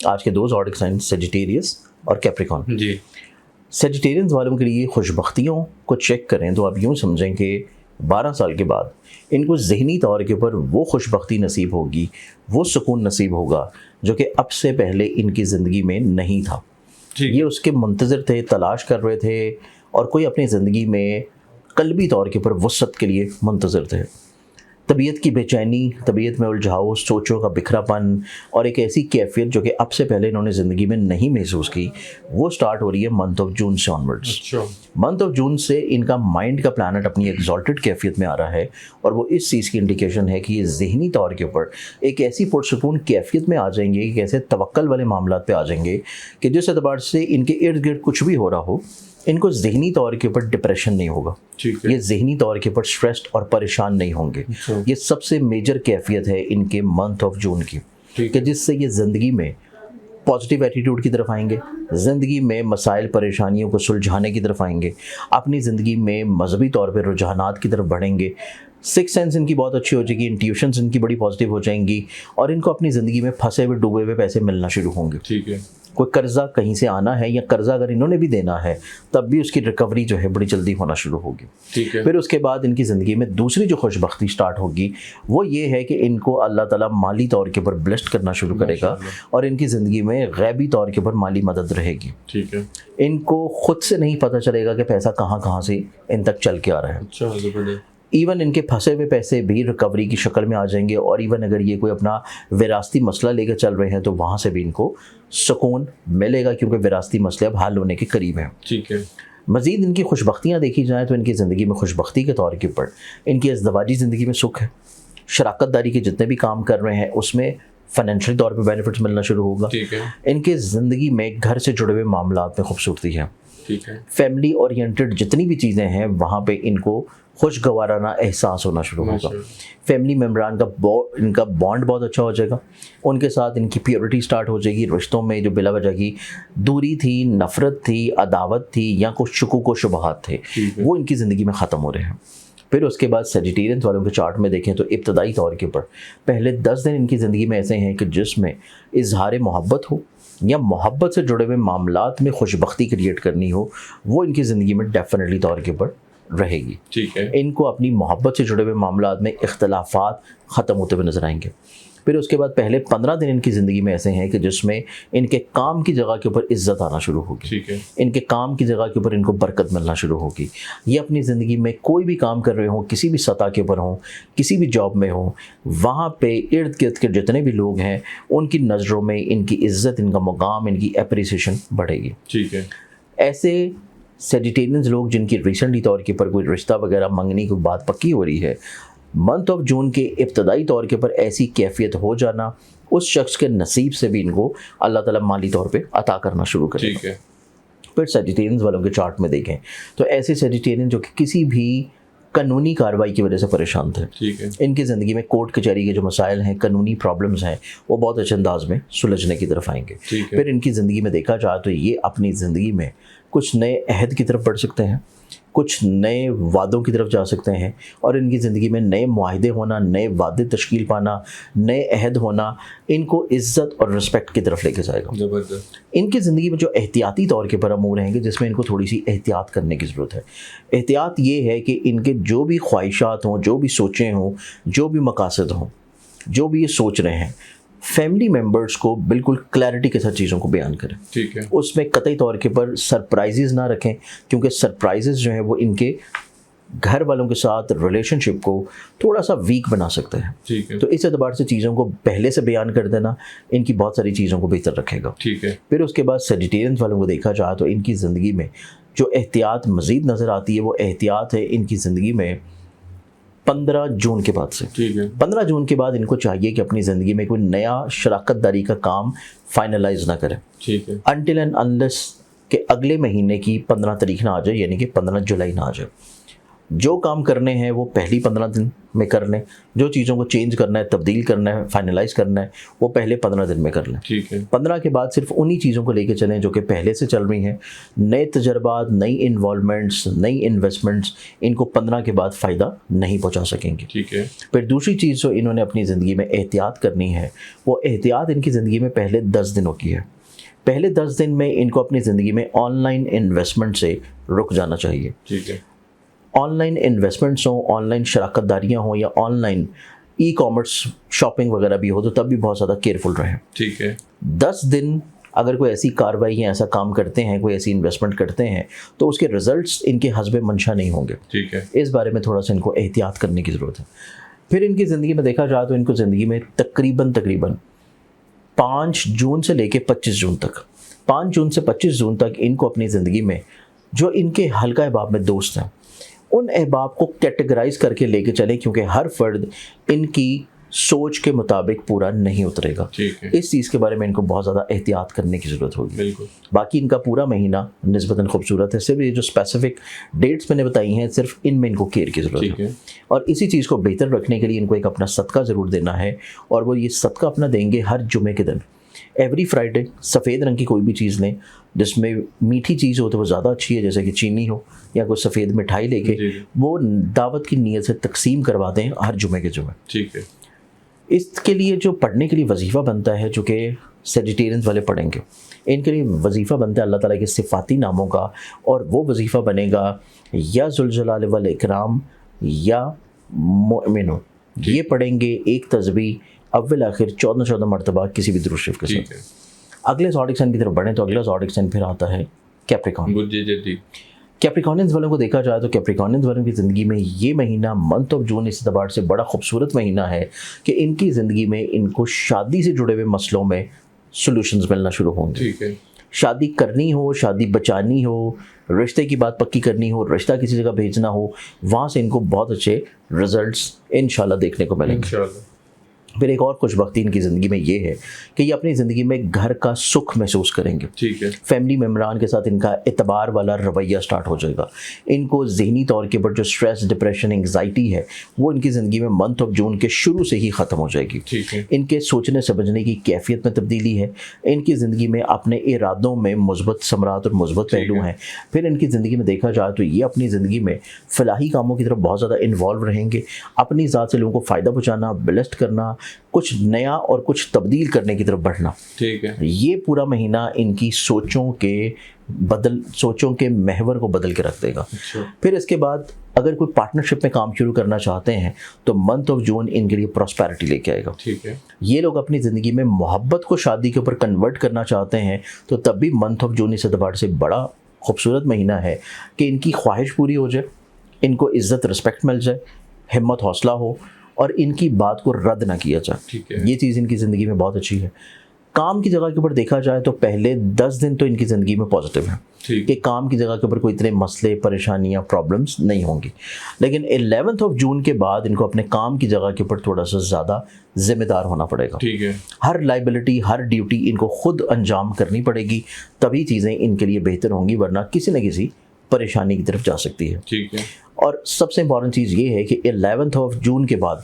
آج کے دو zodiac sign Sagittarius اور کیپریکان. جی. سیجیٹیرینز والوں کے لیے خوش بختیوں کو چیک کریں تو آپ یوں سمجھیں کہ 12 سال کے بعد ان کو ذہنی طور کے اوپر وہ خوش بختی نصیب ہوگی, وہ سکون نصیب ہوگا جو کہ اب سے پہلے ان کی زندگی میں نہیں تھا. یہ اس کے منتظر تھے, تلاش کر رہے تھے, اور کوئی اپنی زندگی میں قلبی طور کے اوپر وسعت کے لیے منتظر تھے. طبیعت کی بے چینی, طبیعت میں الجھاؤ, سوچوں کا بکھرا پن اور ایک ایسی کیفیت جو کہ اب سے پہلے انہوں نے زندگی میں نہیں محسوس کی, وہ سٹارٹ ہو رہی ہے منتھ آف جون سے آنورڈز. منتھ آف جون سے ان کا مائنڈ کا پلانٹ اپنی ایگزالٹڈ کیفیت میں آ رہا ہے, اور وہ اس چیز کی انڈیکیشن ہے کہ یہ ذہنی طور کے اوپر ایک ایسی پرسکون کیفیت میں آ جائیں گے, ایک ایسے توکل والے معاملات پہ آ جائیں گے کہ جس اعتبار سے ان کے ارد گرد کچھ بھی ہو رہا ہو, ان کو ذہنی طور کے اوپر ڈپریشن نہیں ہوگا, یہ ذہنی طور کے اوپر اسٹریسڈ اور پریشان نہیں ہوں گے. یہ سب سے میجر کیفیت ہے ان کے منتھ آف جون کی, کہ جس سے یہ زندگی میں پازیٹیو ایٹیٹیوڈ کی طرف آئیں گے, زندگی میں مسائل پریشانیوں کو سلجھانے کی طرف آئیں گے, اپنی زندگی میں مذہبی طور پہ رجحانات کی طرف بڑھیں گے. سکس سینس ان کی بہت اچھی ہو جائے گی, انٹیوشنز ان کی بڑی پازیٹیو ہو جائیں گی, اور ان کو اپنی زندگی میں پھنسے ہوئے ڈوبے ہوئے پیسے ملنا شروع ہوں گے. ٹھیک ہے. کوئی قرضہ کہیں سے آنا ہے, یا قرضہ اگر انہوں نے بھی دینا ہے تب بھی اس کی ریکوری جو ہے بڑی جلدی ہونا شروع ہوگی. ٹھیک ہے. پھر اس کے بعد ان کی زندگی میں دوسری جو خوش بختی سٹارٹ ہوگی وہ یہ ہے کہ ان کو اللہ تعالیٰ مالی طور کے اوپر بلیسڈ کرنا شروع کرے گا, اور ان کی زندگی میں غیبی طور کے اوپر مالی مدد رہے گی. ٹھیک ہے. ان کو خود سے نہیں پتہ چلے گا کہ پیسہ کہاں سے ان تک چل کے آ رہا ہے. اچھا. ایون ان کے پھنسے ہوئے پیسے بھی ریکوری کی شکل میں آ جائیں گے, اور ایون اگر یہ کوئی اپنا وراثتی مسئلہ لے کر چل رہے ہیں تو وہاں سے بھی ان کو سکون ملے گا, کیونکہ وراثتی مسئلے اب حل ہونے کے قریب ہیں. ٹھیک ہے. مزید ان کی خوش بختیاں دیکھی جائیں تو ان کی زندگی میں خوش بختی کے طور کے اوپر ان کی ازدواجی زندگی میں سکھ ہے, شراکت داری کے جتنے بھی کام کر رہے ہیں اس میں فائنینشلی طور پہ بینیفٹس ملنا شروع ہوگا. ٹھیک ہے. ان کے زندگی میں گھر سے جڑے ہوئے معاملات میں خوبصورتی ہے. ٹھیک ہے. فیملی اورینٹڈ جتنی بھی چیزیں ہیں وہاں پہ ان کو خوشگوارانہ احساس ہونا شروع ہوگا. فیملی ممبران کا ان کا بانڈ بہت اچھا ہو جائے گا, ان کے ساتھ ان کی پیورٹی سٹارٹ ہو جائے گی. رشتوں میں جو بلا وجہ کی دوری تھی, نفرت تھی, عداوت تھی, یا کچھ شکوک و شبہات تھے, وہ ان کی زندگی میں ختم ہو رہے ہیں. پھر اس کے بعد سیجیٹیرینز والوں کے چارٹ میں دیکھیں تو ابتدائی طور کے اوپر پہلے 10 دن ان کی زندگی میں ایسے ہیں کہ جس میں اظہار محبت ہو یا محبت سے جڑے ہوئے معاملات میں خوش بختی کریٹ کرنی ہو, وہ ان کی زندگی میں ڈیفینیٹلی طور کے اوپر رہے گی. ٹھیک ہے. ان کو اپنی محبت سے جڑے ہوئے معاملات میں اختلافات ختم ہوتے ہوئے نظر آئیں گے. پھر اس کے بعد پہلے 15 دن ان کی زندگی میں ایسے ہیں کہ جس میں ان کے کام کی جگہ کے اوپر عزت آنا شروع ہوگی. ٹھیک ہے. ان کے کام کی جگہ کے اوپر ان کو برکت ملنا شروع ہوگی. یہ اپنی زندگی میں کوئی بھی کام کر رہے ہوں, کسی بھی سطح کے اوپر ہوں, کسی بھی جاب میں ہوں, وہاں پہ ارد گرد کے جتنے بھی لوگ ہیں ان کی نظروں میں ان کی عزت, ان کا مقام, ان کی اپریسیشن بڑھے گی. ٹھیک ہے. ایسے سیجیٹیرینز لوگ جن کی ریسنٹلی طور کے پر کوئی رشتہ وغیرہ منگنی کی بات پکی ہو رہی ہے, منتھ آف جون کے ابتدائی طور کے پر ایسی کیفیت ہو جانا اس شخص کے نصیب سے بھی ان کو اللہ تعالیٰ مالی طور پہ عطا کرنا شروع کرے گا. ٹھیک ہے. پھر سیجیٹیرینز والوں کے چارٹ میں دیکھیں تو ایسے سیجیٹیرین جو کہ کسی بھی قانونی کارروائی کی وجہ سے پریشان تھے, ٹھیک ہے. ان کی زندگی میں کورٹ کچہری کے جو مسائل ہیں, قانونی پرابلمز ہیں, وہ بہت اچھے انداز میں سلجھنے کی طرف آئیں گے. ٹھیک ہے. پھر ان کی زندگی میں دیکھا جائے تو یہ اپنی زندگی میں کچھ نئے عہد کی طرف بڑھ سکتے ہیں, کچھ نئے وعدوں کی طرف جا سکتے ہیں, اور ان کی زندگی میں نئے معاہدے ہونا, نئے وعدے تشکیل پانا, نئے عہد ہونا ان کو عزت اور رسپیکٹ کی طرف لے کے جائے گا. زبردست. ان کی زندگی میں جو احتیاطی طور کے پر امور ہیں گے جس میں ان کو تھوڑی سی احتیاط کرنے کی ضرورت ہے. احتیاط یہ ہے کہ ان کے جو بھی خواہشات ہوں, جو بھی سوچیں ہوں, جو بھی مقاصد ہوں, جو بھی یہ سوچ رہے ہیں, فیملی ممبرس کو بالکل کلیئرٹی کے ساتھ چیزوں کو بیان کریں. ٹھیک ہے. اس میں قطعی طور کے پر سرپرائزز نہ رکھیں, کیونکہ سرپرائزز جو ہیں وہ ان کے گھر والوں کے ساتھ ریلیشن شپ کو تھوڑا سا ویک بنا سکتے ہیں. ٹھیک ہے. تو اس اعتبار سے چیزوں کو پہلے سے بیان کر دینا ان کی بہت ساری چیزوں کو بہتر رکھے گا. ٹھیک ہے. پھر اس کے بعد سیجیٹیرینز والوں کو دیکھا جائے تو ان کی زندگی میں جو احتیاط مزید نظر آتی ہے وہ احتیاط ہے ان کی زندگی میں 15 جون کے بعد سے. ٹھیک ہے. 15 جون کے بعد ان کو چاہیے کہ اپنی زندگی میں کوئی نیا شراکت داری کا کام فائنلائز نہ کریں. ٹھیک ہے. انٹل اینڈ انلیس کہ اگلے مہینے کی 15 تاریخ نہ آ جائے, یعنی کہ 15 جولائی نہ آ جائے. جو کام کرنے ہیں وہ پہلی 15 دن میں کر لیں, جو چیزوں کو چینج کرنا ہے, تبدیل کرنا ہے, فائنلائز کرنا ہے, وہ پہلے 15 دن میں کر لیں. ٹھیک ہے. 15 کے بعد صرف انہی چیزوں کو لے کے چلیں جو کہ پہلے سے چل رہی ہیں. نئے تجربات, نئی انوالومنٹس, نئی انویسٹمنٹس ان کو 15 کے بعد فائدہ نہیں پہنچا سکیں گے. ٹھیک ہے. پھر دوسری چیز جو انہوں نے اپنی زندگی میں احتیاط کرنی ہے, وہ احتیاط ان کی زندگی میں پہلے 10 دنوں کی ہے. پہلے 10 دن میں ان کو اپنی زندگی میں آن لائن انویسٹمنٹ سے رک جانا چاہیے. ٹھیک ہے. آن لائن انویسٹمنٹس ہوں, آن لائن شراکت داریاں ہوں, یا on line e commerce shopping وغیرہ بھی ہو, تو تب بھی بہت زیادہ کیئرفل رہیں. ٹھیک ہے. 10 دن اگر کوئی ایسی کارروائی یا ایسا کام کرتے ہیں, کوئی ایسی انویسٹمنٹ کرتے ہیں, تو اس کے رزلٹس ان کے حسب منشا نہیں ہوں گے. ٹھیک ہے. اس بارے میں تھوڑا سا ان کو احتیاط کرنے کی ضرورت ہے. پھر ان کی زندگی میں دیکھا جائے تو ان کو زندگی میں تقریباً 5 جون سے لے کے 25 جون تک 5 جون سے 25 جون تک ان کو اپنی زندگی میں جو ان کے حلقہ احباب میں دوست ہیں, ان احباب کو کیٹیگرائز کر کے لے کے چلیں, کیونکہ ہر فرد ان کی سوچ کے مطابق پورا نہیں اترے گا. اس چیز کے بارے میں ان کو بہت زیادہ احتیاط کرنے کی ضرورت ہوگی. بالکل. باقی ان کا پورا مہینہ نسبتاً خوبصورت ہے. صرف یہ جو اسپیسیفک ڈیٹس میں نے بتائی ہیں, صرف ان میں ان کو کیئر کی ضرورت ہے. اور اسی چیز کو بہتر رکھنے کے لیے ان کو ایک اپنا صدقہ ضرور دینا ہے, اور وہ یہ صدقہ اپنا دیں گے ہر جمعے کے دن. ایوری فرائیڈے سفید رنگ کی کوئی بھی چیز لیں جس میں میٹھی چیز ہو تو وہ زیادہ اچھی ہے, جیسے کہ چینی ہو یا کوئی سفید مٹھائی لے کے وہ دعوت کی نیت سے تقسیم کروا دیں ہر جمعے کے جمعے. ٹھیک ہے. اس کے لیے جو پڑھنے کے لیے وظیفہ بنتا ہے, جو کہ سیجیٹیرینز والے پڑھیں گے, ان کے لیے وظیفہ بنتا ہے اللہ تعالیٰ کے صفاتی ناموں کا, اور وہ وظیفہ بنے گا یا ذوالجلال والاکرام یا مؤمنون. یہ پڑھیں گے ایک تسبیح اول آخر 14 مرتبہ کسی بھی درود شریف کے ساتھ. اگلے زوڈک سائن کی طرف بڑھیں تو اگلا زوڈک سائن پھر آتا ہے کیپریکارن. کیپریکارنز والوں کو دیکھا جائے تو کیپریکارنز والوں کی زندگی میں یہ مہینہ منتھ آف جون اس اعتبار سے بڑا خوبصورت مہینہ ہے کہ ان کی زندگی میں ان کو شادی سے جڑے ہوئے مسئلوں میں سولوشنز ملنا شروع ہوں گے. شادی کرنی ہو, شادی بچانی ہو, رشتے کی بات پکی کرنی ہو, رشتہ کسی جگہ بھیجنا ہو, وہاں سے ان کو بہت اچھے رزلٹس انشاءاللہ دیکھنے کو ملیں گے. پھر ایک اور خوش بختی ان کی زندگی میں یہ ہے کہ یہ اپنی زندگی میں گھر کا سکھ محسوس کریں گے. ٹھیک ہے. فیملی ممبران کے ساتھ ان کا اعتبار والا رویہ سٹارٹ ہو جائے گا. ان کو ذہنی طور کے اوپر جو اسٹریس, ڈپریشن, انگزائٹی ہے وہ ان کی زندگی میں منتھ آف جون کے شروع سے ہی ختم ہو جائے گی. ٹھیک ہے. ان کے سوچنے سمجھنے کی کیفیت میں تبدیلی ہے. ان کی زندگی میں اپنے ارادوں میں مثبت ثمرات اور مثبت پہلو ہیں. پھر ان کی زندگی میں دیکھا جائے تو یہ اپنی زندگی میں فلاحی کاموں کی طرف بہت زیادہ انوالو رہیں گے. اپنی ذات سے لوگوں کو فائدہ پہنچانا, بلیسڈ کرنا, کچھ نیا اور کچھ تبدیل کرنے کی طرف بڑھنا. ٹھیک ہے. یہ پورا مہینہ ان کی سوچوں کے محور کو بدل کے رکھ دے گا. پھر اس کے بعد اگر کوئی پارٹنرشپ میں کام شروع کرنا چاہتے ہیں تو منتھ آف جون ان کے لیے پراسپیرٹی لے کے آئے گا. ٹھیک ہے. یہ لوگ اپنی زندگی میں محبت کو شادی کے اوپر کنورٹ کرنا چاہتے ہیں تو تب بھی منتھ آف جون اس اعتبار سے بڑا خوبصورت مہینہ ہے کہ ان کی خواہش پوری ہو جائے, ان کو عزت رسپیکٹ مل جائے, ہمت حوصلہ ہو, اور ان کی بات کو رد نہ کیا جائے. یہ چیز ان کی زندگی میں بہت اچھی ہے. کام کی جگہ کے اوپر دیکھا جائے تو پہلے 10 دن تو ان کی زندگی میں پازیٹیو ہیں کہ کام کی جگہ کے اوپر کوئی اتنے مسئلے, پریشانیاں, پرابلمس نہیں ہوں گی. لیکن 11 جون کے بعد ان کو اپنے کام کی جگہ کے اوپر تھوڑا سا زیادہ ذمہ دار ہونا پڑے گا. ٹھیک ہے. ہر لائبلٹی, ہر ڈیوٹی ان کو خود انجام کرنی پڑے گی, تبھی چیزیں ان کے لیے بہتر ہوں گی, ورنہ کسی نہ کسی پریشانی کی طرف جا سکتی ہے. ٹھیک ہے. اور سب سے امپورٹنٹ چیز یہ ہے کہ 11 جون کے بعد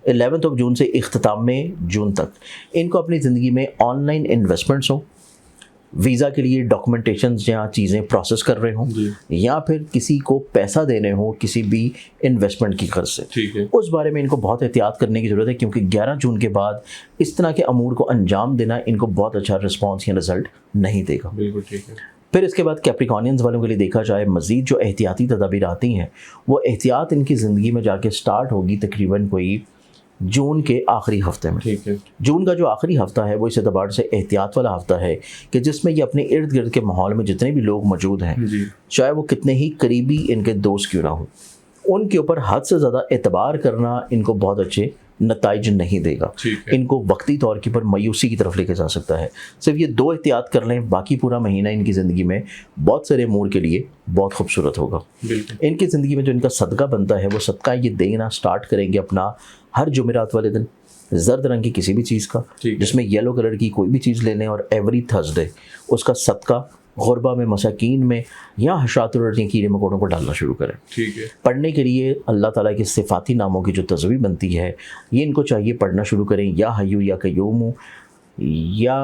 11 جون سے اختتام جون تک ان کو اپنی زندگی میں آن لائن انویسٹمنٹس ہوں, ویزا کے لیے ڈاکومنٹیشنز یا چیزیں پروسیس کر رہے ہوں, یا پھر کسی کو پیسہ دینے ہوں کسی بھی انویسٹمنٹ کی غرض سے. اس بارے میں ان کو بہت احتیاط کرنے کی ضرورت ہے, کیونکہ 11 جون کے بعد اس طرح کے امور کو انجام دینا ان کو بہت اچھا رسپانس یا رزلٹ نہیں دے گا. بالکل ٹھیک ہے. پھر اس کے بعد کیپریکارنینز والوں کے لیے دیکھا جائے مزید جو احتیاطی تدابیر آتی ہیں, وہ احتیاط ان کی زندگی میں جا کے سٹارٹ ہوگی تقریباً کوئی جون کے آخری ہفتے میں. ٹھیک ہے. جون کا جو آخری ہفتہ ہے وہ اس اعتبار سے احتیاط والا ہفتہ ہے کہ جس میں یہ اپنے ارد گرد کے ماحول میں جتنے بھی لوگ موجود ہیں, چاہے وہ کتنے ہی قریبی ان کے دوست کیوں نہ ہوں, ان کے اوپر حد سے زیادہ اعتبار کرنا ان کو بہت اچھے نتائج نہیں دے گا. ان کو وقتی طور کے پر مایوسی کی طرف لے کے جا سکتا ہے. صرف یہ 2 احتیاط کر لیں, باقی پورا مہینہ ان کی زندگی میں بہت سارے امور کے لیے بہت خوبصورت ہوگا. ان کی زندگی میں جو ان کا صدقہ بنتا ہے وہ صدقہ یہ دینا سٹارٹ کریں گے اپنا ہر جمعرات والے دن زرد رنگ کی کسی بھی چیز کا, جس میں یلو کلر کی کوئی بھی چیز لے لیں, اور ایوری تھرسڈے اس کا صدقہ غربا میں، مساکین میں، یا حشرات الارض کیڑے مکوڑوں کو ڈالنا شروع کریں. ٹھیک ہے. پڑھنے کے لیے اللہ تعالیٰ کے صفاتی ناموں کی جو تزویر بنتی ہے یہ ان کو چاہیے پڑھنا شروع کریں. یا حیو یا قیوم یا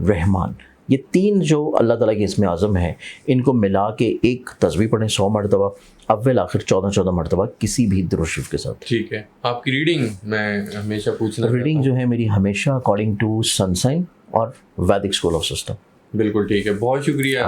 رحمان، یہ 3 جو اللہ تعالیٰ کے اسم اعظم ہیں ان کو ملا کے ایک تزویر پڑھیں 100 مرتبہ، اول آخر 14 مرتبہ کسی بھی درود شریف کے ساتھ. ٹھیک ہے. آپ کی ریڈنگ میں ہمیشہ پوچھنا ریڈنگ جو ہے میری ہمیشہ اکارڈنگ ٹو سن سائن اور ویدک اسکول آف سسٹم. بالکل ٹھیک ہے. بہت شکریہ.